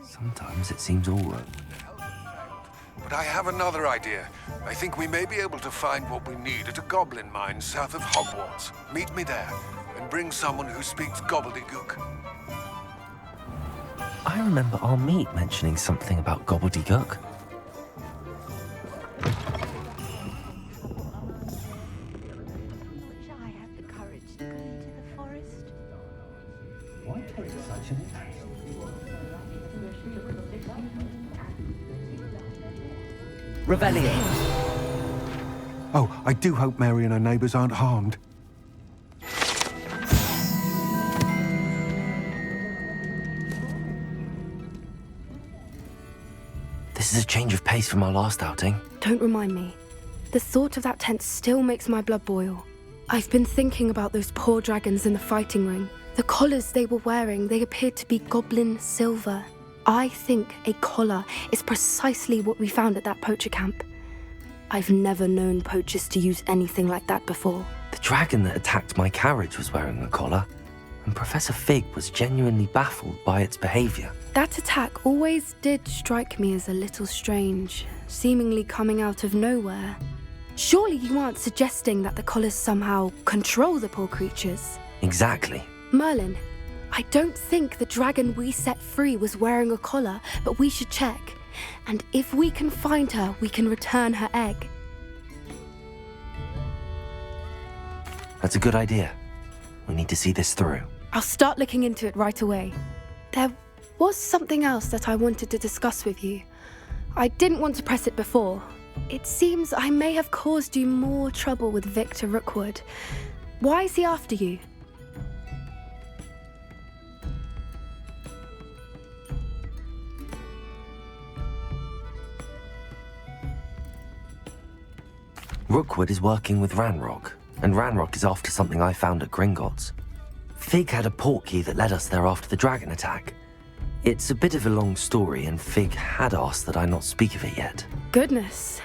Sometimes it seems all right. But I have another idea. I think we may be able to find what we need at a goblin mine south of Hogwarts. Meet me there, and bring someone who speaks gobbledygook. I remember our meet mentioning something about gobbledygook. I had the courage to go into the forest. Why take such an interest? Revelio. Oh, I do hope Mary and her neighbors aren't harmed. This is a change of pace from our last outing. Don't remind me. The thought of that tent still makes my blood boil. I've been thinking about those poor dragons in the fighting ring. The collars they were wearing, they appeared to be goblin silver. I think a collar is precisely what we found at that poacher camp. I've never known poachers to use anything like that before. The dragon that attacked my carriage was wearing a collar, and Professor Fig was genuinely baffled by its behavior. That attack always did strike me as a little strange, seemingly coming out of nowhere. Surely you aren't suggesting that the collars somehow control the poor creatures? Exactly. Merlin, I don't think the dragon we set free was wearing a collar, but we should check. And if we can find her, we can return her egg. That's a good idea. We need to see this through. I'll start looking into it right away. There was something else that I wanted to discuss with you. I didn't want to press it before. It seems I may have caused you more trouble with Victor Rookwood. Why is he after you? Rookwood is working with Ranrock, and Ranrock is after something I found at Gringotts. Fig had a portkey that led us there after the dragon attack. It's a bit of a long story, and Fig had asked that I not speak of it yet. Goodness.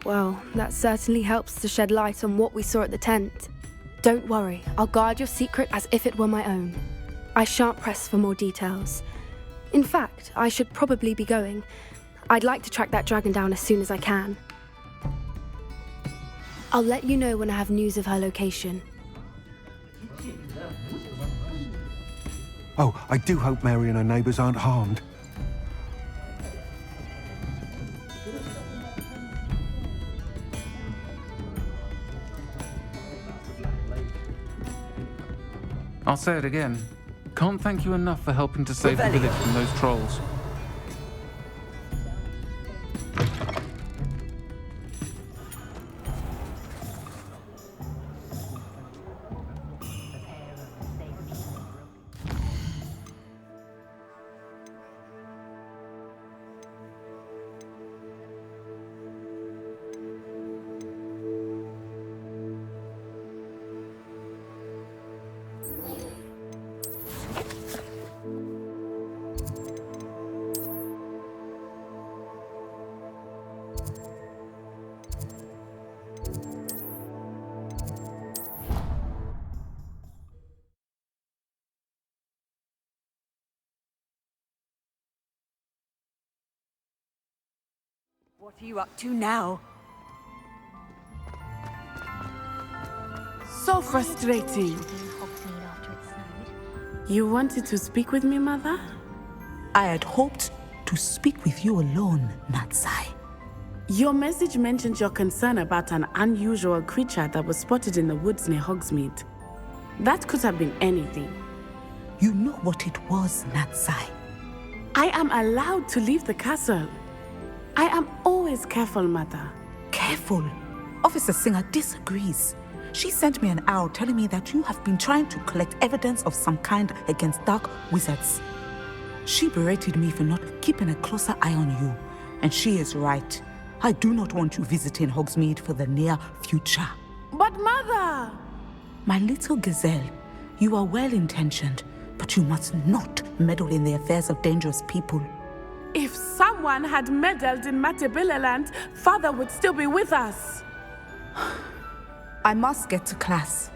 Well, that certainly helps to shed light on what we saw at the tent. Don't worry, I'll guard your secret as if it were my own. I shan't press for more details. In fact, I should probably be going. I'd like to track that dragon down as soon as I can. I'll let you know when I have news of her location. Oh, I do hope Mary and her neighbors aren't harmed. I'll say it again. Can't thank you enough for helping to save the village from those trolls. What are you up to now? So frustrating. You wanted to speak with me, Mother? I had hoped to speak with you alone, Natsai. Your message mentioned your concern about an unusual creature that was spotted in the woods near Hogsmeade. That could have been anything. You know what it was, Natsai. I am allowed to leave the castle. I am always careful, Mother. Careful. Officer Singer disagrees. She sent me an owl telling me that you have been trying to collect evidence of some kind against dark wizards. She berated me for not keeping a closer eye on you, and she is right. I do not want you visiting Hogsmeade for the near future. But Mother! My little gazelle, you are well-intentioned, but you must not meddle in the affairs of dangerous people. If someone had meddled in Matabeleland, Father would still be with us. I must get to class.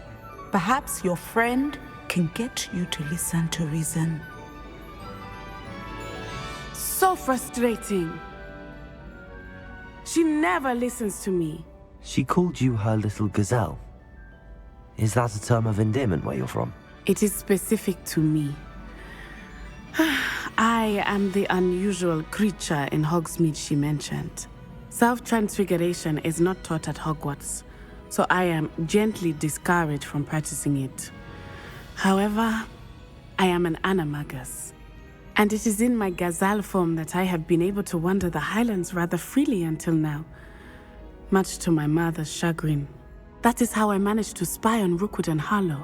Perhaps your friend can get you to listen to reason. so frustrating. She never listens to me. She called you her little gazelle. Is that a term of endearment where you're from? It is specific to me. I am the unusual creature in Hogsmeade she mentioned. Self-transfiguration is not taught at Hogwarts, so I am gently discouraged from practicing it. However, I am an animagus, and it is in my gazelle form that I have been able to wander the Highlands rather freely until now, much to my mother's chagrin. That is how I managed to spy on Rookwood and Harlow.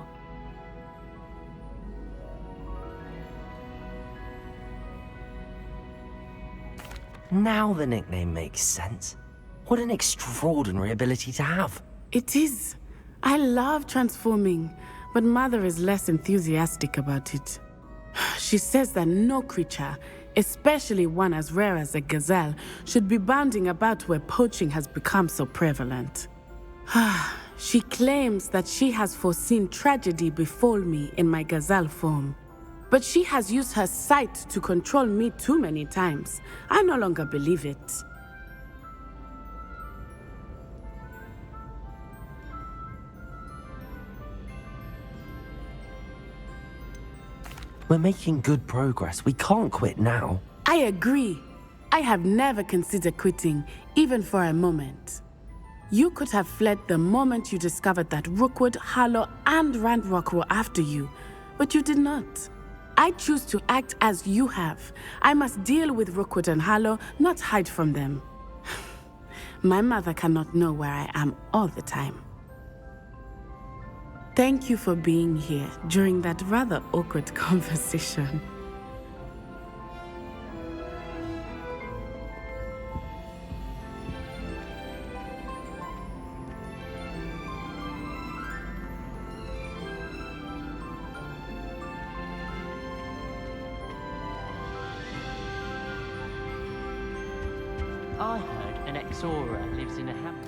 Now the nickname makes sense. What an extraordinary ability to have. It is. I love transforming, but Mother is less enthusiastic about it. She says that no creature, especially one as rare as a gazelle, should be bounding about where poaching has become so prevalent. She claims that she has foreseen tragedy befall me in my gazelle form. But she has used her sight to control me too many times. I no longer believe it. We're making good progress. We can't quit now. I agree. I have never considered quitting, even for a moment. You could have fled the moment you discovered that Rookwood, Harlow, and Ranrock were after you, but you did not. I choose to act as you have. I must deal with Rookwood and Harlow, not hide from them. My mother cannot know where I am all the time. Thank you for being here during that rather awkward conversation. I heard an Exora lives in a hamlet.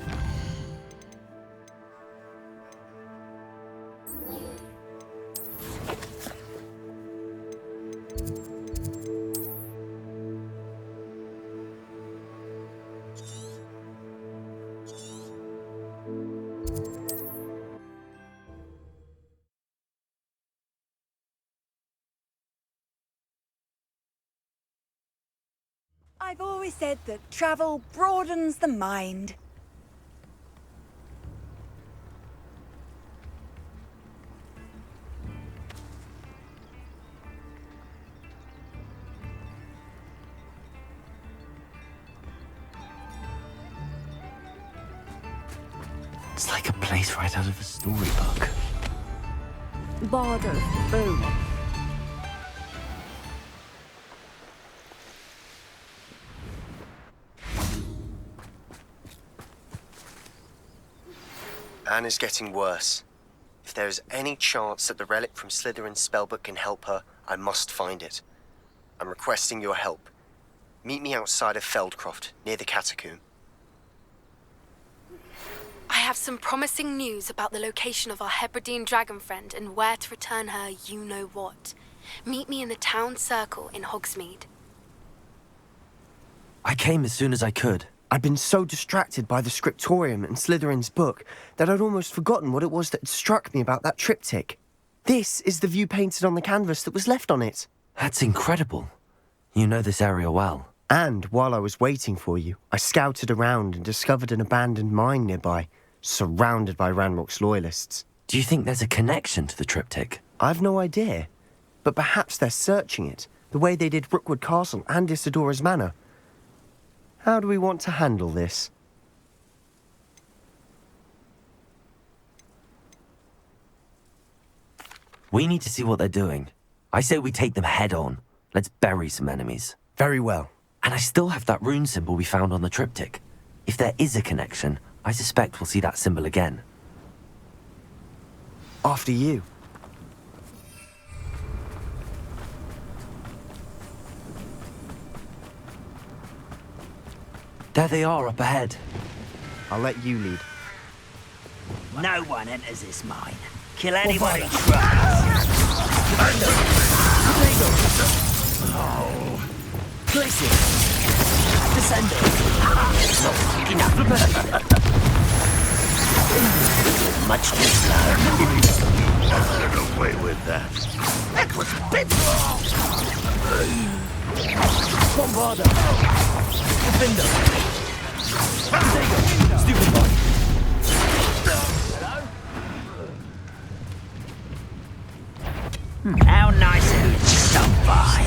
I've always said that travel broadens the mind. It's like a place right out of a storybook. Bardo, boom. Anne is getting worse. If there is any chance that the relic from Slytherin's spellbook can help her, I must find it. I'm requesting your help. Meet me outside of Feldcroft, near the Catacomb. I have some promising news about the location of our Hebridean dragon friend and where to return her you-know-what. Meet me in the town circle in Hogsmeade. I came as soon as I could. I'd been so distracted by the scriptorium and Slytherin's book that I'd almost forgotten what it was that had struck me about that triptych. This is the view painted on the canvas that was left on it. That's incredible. You know this area well. And while I was waiting for you, I scouted around and discovered an abandoned mine nearby, surrounded by Ranrock's loyalists. Do you think there's a connection to the triptych? I've no idea, but perhaps they're searching it, the way they did Rookwood Castle and Isidora's Manor. How do we want to handle this? We need to see what they're doing. I say we take them head on. Let's bury some enemies. Very well. And I still have that rune symbol we found on the triptych. If there is a connection, I suspect we'll see that symbol again. After you. There they are up ahead. I'll let you lead. No one enters this mine. Kill anyone who tries. Glisten. Descender. Enough. Much too slow. Get away with that. That was pitiful. Bombarder. Defender. Stupid boy. Hello? How nice of you to stop by.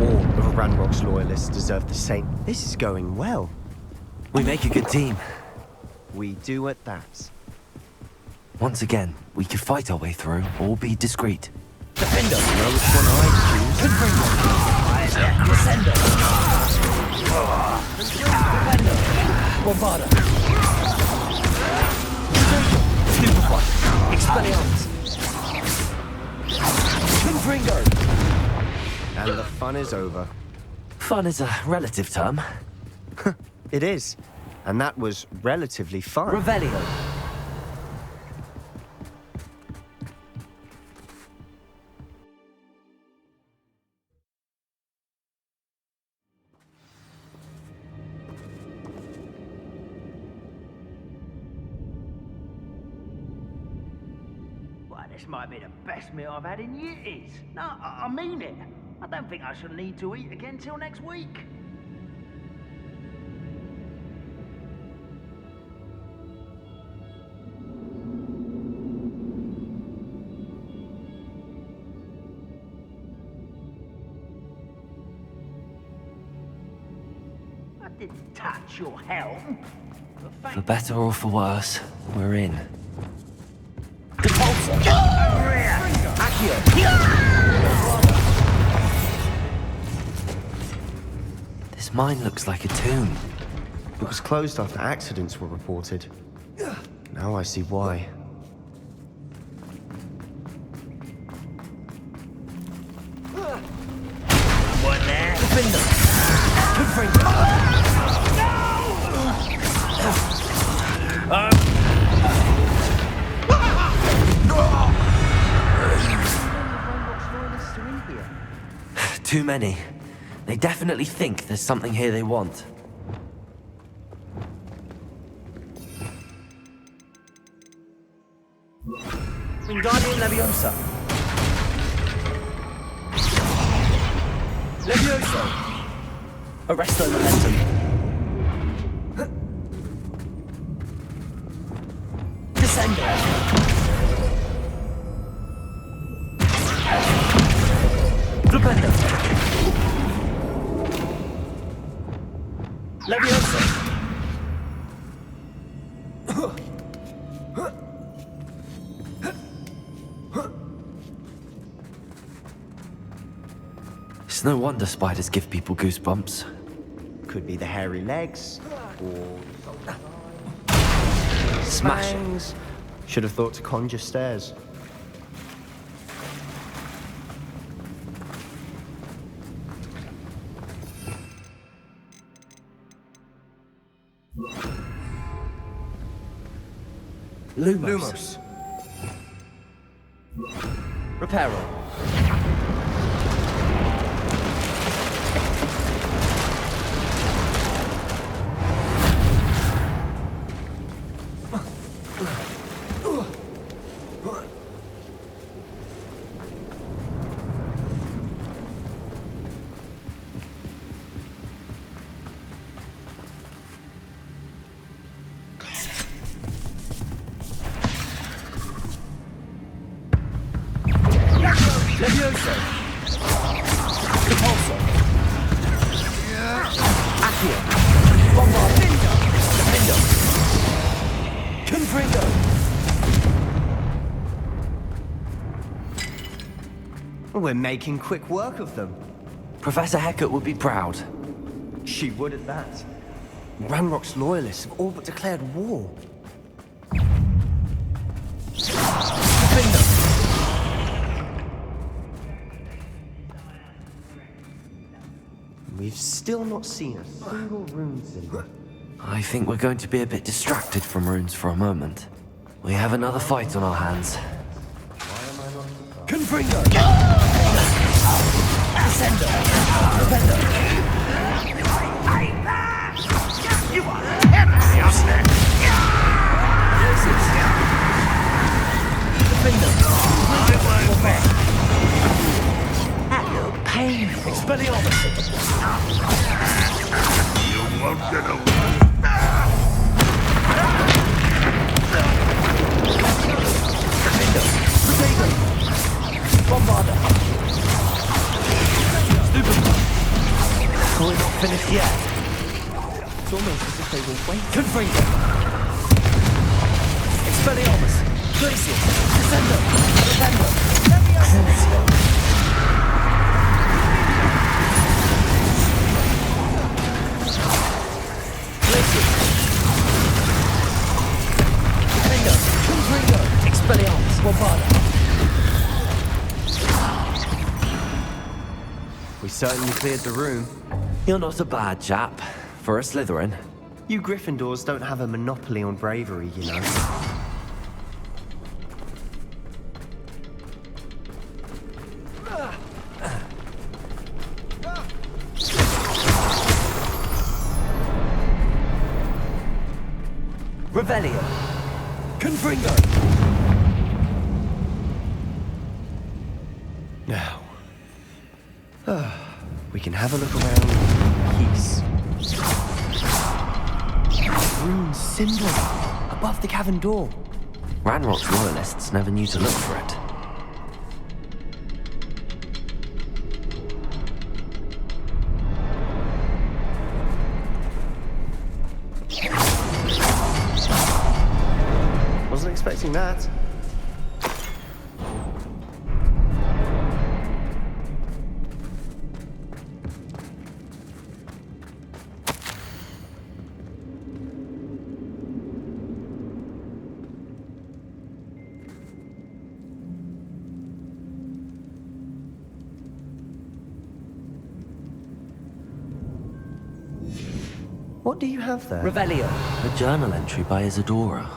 All of Ranrock's loyalists deserve the same. This is going well. We make a good team. We do at that. Once again, we could fight our way through or be discreet. Defender. You know which one I choose? Descender. Defender. Bombarder. Stupefy. Expelliarmus. Confringo. And the fun is over. Fun is a relative term. It is. And that was relatively fun. Revelio. Well, this might be the best meal I've had in years. No, I mean it. I don't think I shall need to eat again till next week. I didn't touch your helm. For better or for worse, we're in. Repulsor. Accio. This mine looks like a tomb. It was closed after accidents were reported. Now I see why. One there. Defender. Too many. They definitely think there's something here they want. Wingardium Leviosa. Leviosa. Arresto Momentum. Descender. Flipendo. Leviosa. It's no wonder spiders give people goosebumps. Could be the hairy legs, or... Smash it. fangs. Should have thought to conjure stairs. Lumos. Reparo. Leviosa. Repulsor. Accio. Bombardindo. Defender. Confringo. We're making quick work of them. Professor Hecat would be proud. She would at that. Ranrock's loyalists have all but declared war. Defender. We've still not seen a single rune symbol. I think we're going to be a bit distracted from runes for a moment. We have another fight on our hands. Confringo. Descendo! Defendo! You are terribly upset! Defendo! That looked painful. Expelliarmus! You won't get away. Defendo! Protego! Bombarda! Stupid! We're not finished yet. It's almost as if they were waiting. Confringo! Expelliarmus! Glacius! Descendo! Defendo! Leviosa! Glacius! Defendo! Confringo! Expelliarmus! Bombarda! We certainly cleared the room. You're not a bad chap. For a Slytherin. You Gryffindors don't have a monopoly on bravery, you know. Revelio! Confringo! Now, we can have a look around peace. Rune symbol above the cavern door. Ranrock's royalists never knew to look for it. Wasn't expecting that. What do you have there? Revelio! A journal entry by Isadora.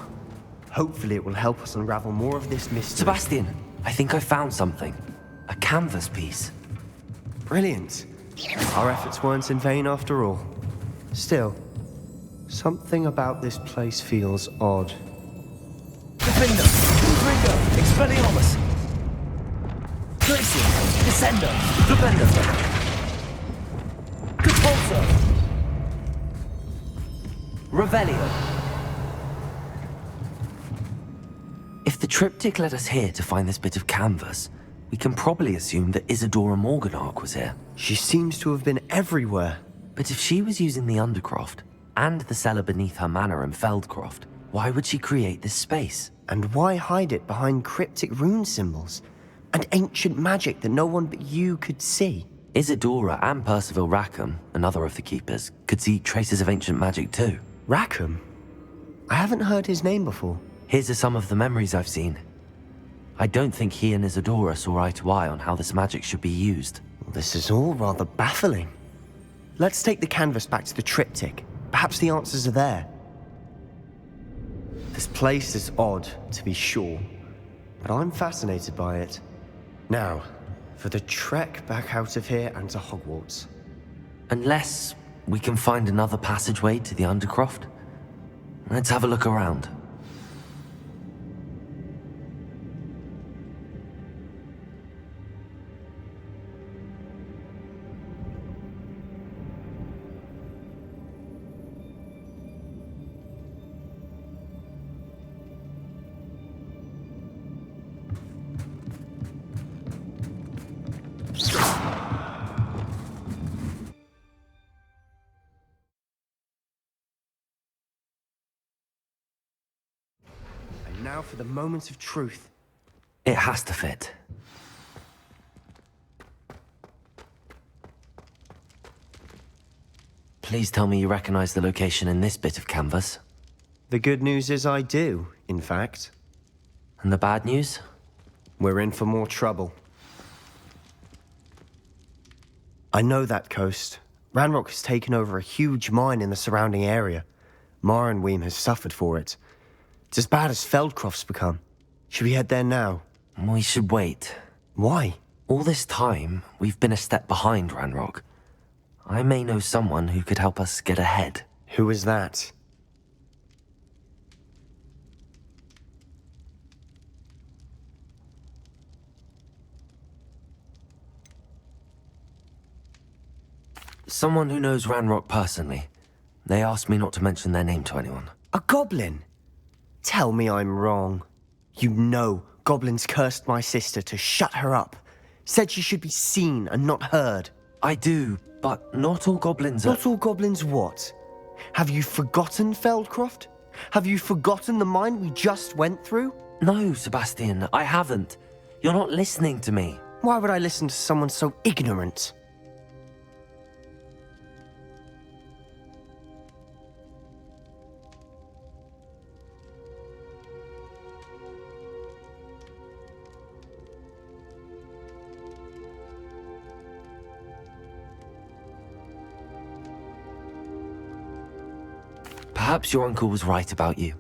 Hopefully it will help us unravel more of this mystery. Sebastian, I think I found something. A canvas piece. Brilliant. Our efforts weren't in vain after all. Still, something about this place feels odd. Defendo! Confringo! Expelliarmus! Glacius! Descendo! Defendo! Compulso! Revelio! If the triptych led us here to find this bit of canvas, we can probably assume that Isadora Morganach was here. She seems to have been everywhere. But if she was using the Undercroft, and the cellar beneath her manor in Feldcroft, why would she create this space? And why hide it behind cryptic rune symbols? And ancient magic that no one but you could see? Isadora and Percival Rackham, another of the Keepers, could see traces of ancient magic too. Rackham? I haven't heard his name before. Here's some of the memories I've seen. I don't think he and Isadora saw eye to eye on how this magic should be used. This is all rather baffling. Let's take the canvas back to the triptych. Perhaps the answers are there. This place is odd, to be sure, but I'm fascinated by it. Now, for the trek back out of here and to Hogwarts. Unless we can find another passageway to the Undercroft. Let's have a look around. Now for the moment of truth. It has to fit. Please tell me you recognize the location in this bit of canvas. The good news is I do, in fact. And the bad news? We're in for more trouble. I know that coast. Ranrock has taken over a huge mine in the surrounding area. Marrenweem has suffered for it. It's as bad as Feldcroft's become. Should we head there now? We should wait. Why? All this time, we've been a step behind Ranrock. I may know someone who could help us get ahead. Who is that? Someone who knows Ranrock personally. They asked me not to mention their name to anyone. A goblin? Tell me I'm wrong. You know goblins cursed my sister to shut her up. Said she should be seen and not heard. I do, but not all goblins are... Not all goblins what? Have you forgotten Feldcroft? Have you forgotten the mine we just went through? No, Sebastian, I haven't. You're not listening to me. Why would I listen to someone so ignorant? Perhaps your uncle was right about you.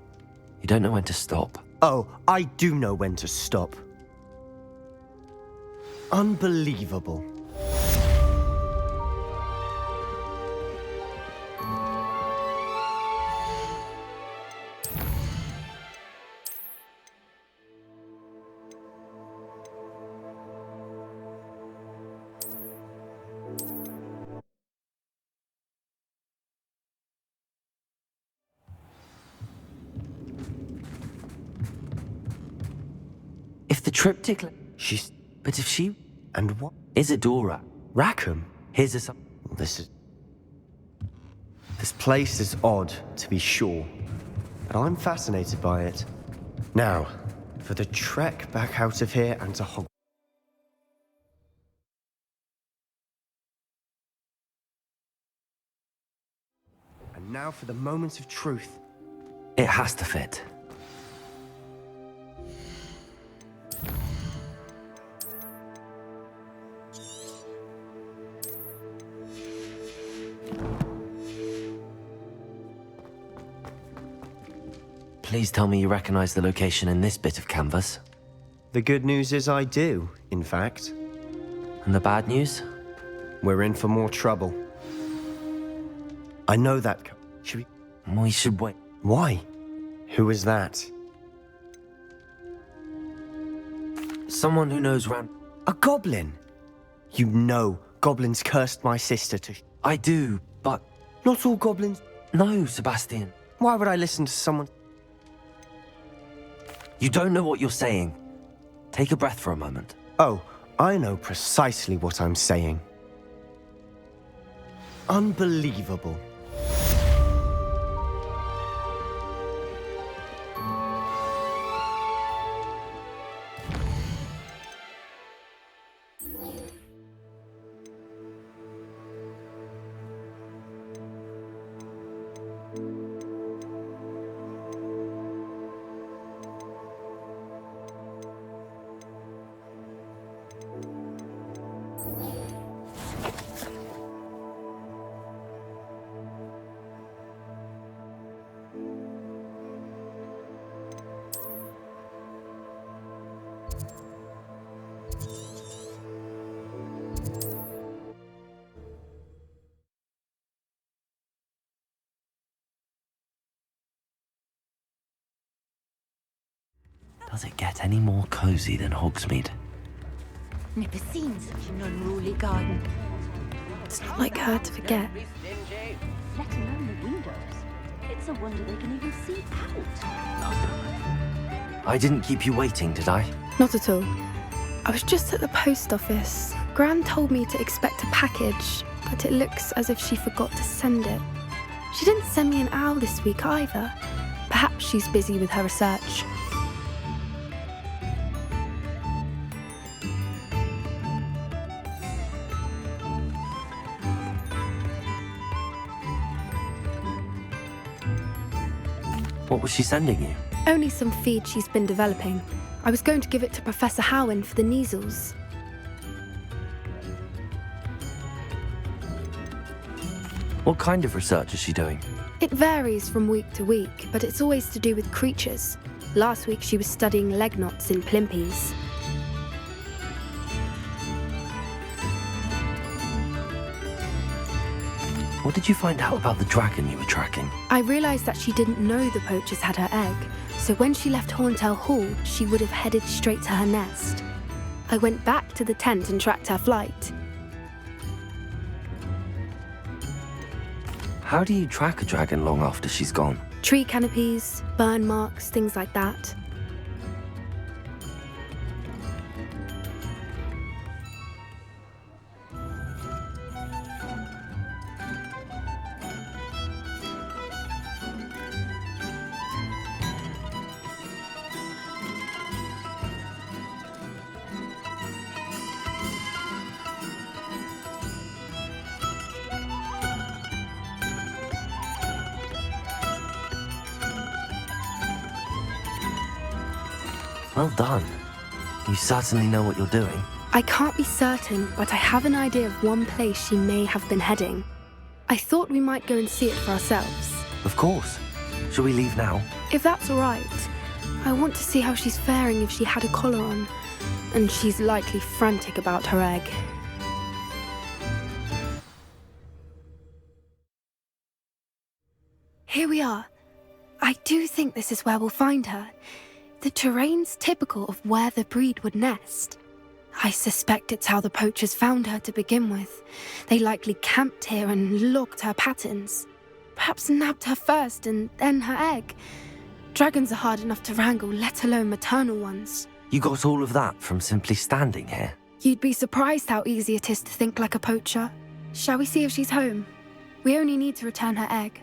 You don't know when to stop. Oh, I do know when to stop. Unbelievable. If the triptych... She's... But if she... And what? Isadora. Rackham? Here's a... This place is odd, to be sure. But I'm fascinated by it. Now, for the trek back out of here and to Hogwarts. And now for the moment of truth. It has to fit. Please tell me you recognize the location in this bit of canvas. The good news is I do, in fact. And the bad news? We're in for more trouble. I know that... Should we... We should wait. Why? Who is that? Someone who knows A goblin? You know goblins cursed my sister to... I do, but... Not all goblins... No, Sebastian. Why would I listen to someone... You don't know what you're saying. Take a breath for a moment. Oh, I know precisely what I'm saying. Unbelievable. Does it get any more cozy than Hogsmeade? Never seen such an unruly garden. It's not like her to forget. Let alone the windows. It's a wonder they can even see out. I didn't keep you waiting, did I? Not at all. I was just at the post office. Gran told me to expect a package, but it looks as if she forgot to send it. She didn't send me an owl this week either. Perhaps she's busy with her research. What was she sending you? Only some feed she's been developing. I was going to give it to Professor Howin for the measles. What kind of research is she doing? It varies from week to week, but it's always to do with creatures. Last week she was studying leg knots in Plimpies. did you find out about the dragon you were tracking? I realized that she didn't know the poachers had her egg, so when she left Horntail Hall, she would have headed straight to her nest. I went back to the tent and tracked her flight. How do you track a dragon long after she's gone? Tree canopies, burn marks, things like that. Well done. You certainly know what you're doing. I can't be certain, but I have an idea of one place she may have been heading. I thought we might go and see it for ourselves. Of course. Shall we leave now? If that's all right. I want to see how she's faring if she had a collar on. And she's likely frantic about her egg. Here we are. I do think this is where we'll find her. The terrain's typical of where the breed would nest. I suspect it's how the poachers found her to begin with. They likely camped here and logged her patterns. Perhaps nabbed her first and then her egg. Dragons are hard enough to wrangle, let alone maternal ones. You got all of that from simply standing here? You'd be surprised how easy it is to think like a poacher. Shall we see if she's home? We only need to return her egg.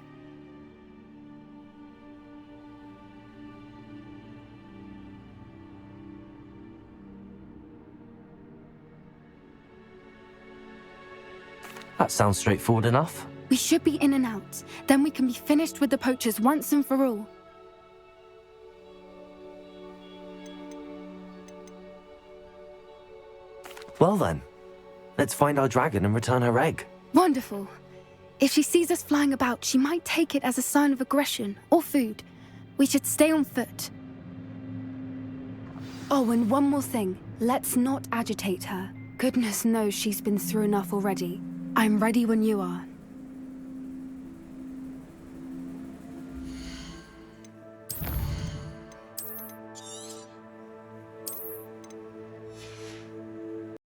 That sounds straightforward enough. We should be in and out. Then we can be finished with the poachers once and for all. Well then, let's find our dragon and return her egg. Wonderful. If she sees us flying about, she might take it as a sign of aggression or food. We should stay on foot. Oh, and one more thing. Let's not agitate her. Goodness knows she's been through enough already. I'm ready when you are.